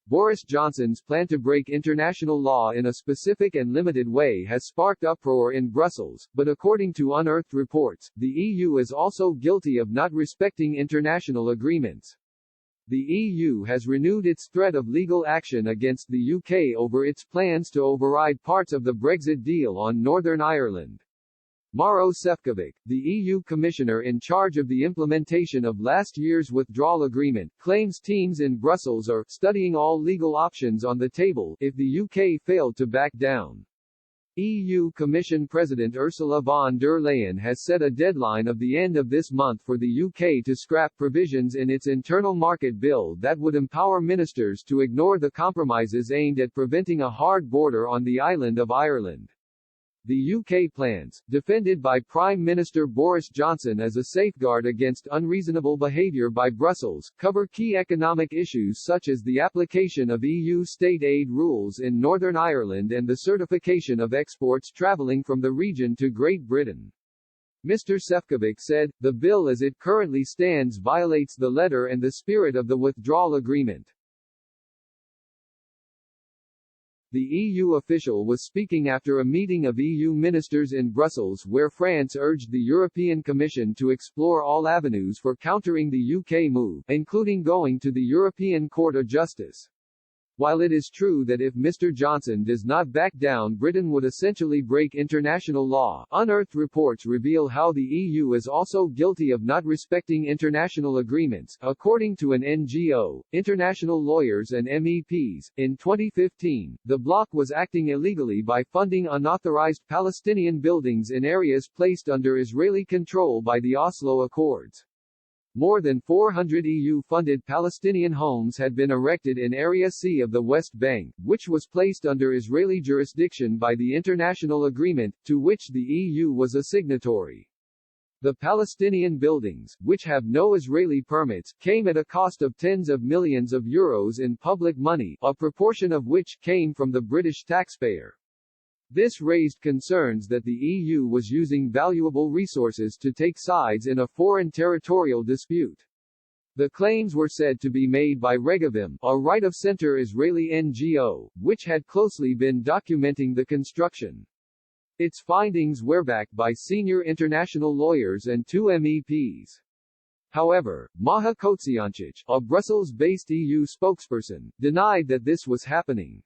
Boris Johnson's plan to break international law in a specific and limited way has sparked uproar in Brussels, but according to unearthed reports, the EU is also guilty of not respecting international agreements. The EU has renewed its threat of legal action against the UK over its plans to override parts of the Brexit deal on Northern Ireland. Maroš Šefčovič, the EU commissioner in charge of the implementation of last year's withdrawal agreement, claims teams in Brussels are studying all legal options on the table if the UK failed to back down. EU Commission President Ursula von der Leyen has set a deadline of the end of this month for the UK to scrap provisions in its internal market bill that would empower ministers to ignore the compromises aimed at preventing a hard border on the island of Ireland. The UK plans, defended by Prime Minister Boris Johnson as a safeguard against unreasonable behaviour by Brussels, cover key economic issues such as the application of EU state aid rules in Northern Ireland and the certification of exports travelling from the region to Great Britain. Mr. Šefčovič said, "The bill as it currently stands violates the letter and the spirit of the withdrawal agreement." The EU official was speaking after a meeting of EU ministers in Brussels where France urged the European Commission to explore all avenues for countering the UK move, including going to the European Court of Justice. While it is true that if Mr. Johnson does not back down, Britain would essentially break international law, unearthed reports reveal how the EU is also guilty of not respecting international agreements. According to an NGO, International Lawyers and MEPs, in 2015, the bloc was acting illegally by funding unauthorized Palestinian buildings in areas placed under Israeli control by the Oslo Accords. More than 400 EU-funded Palestinian homes had been erected in Area C of the West Bank, which was placed under Israeli jurisdiction by the international agreement, to which the EU was a signatory. The Palestinian buildings, which have no Israeli permits, came at a cost of tens of millions of euros in public money, a proportion of which came from the British taxpayer. This raised concerns that the EU was using valuable resources to take sides in a foreign territorial dispute. The claims were said to be made by Regavim, a right-of-center Israeli NGO, which had closely been documenting the construction. Its findings were backed by senior international lawyers and 2 MEPs. However, Maja Kocijancic, a Brussels-based EU spokesperson, denied that this was happening.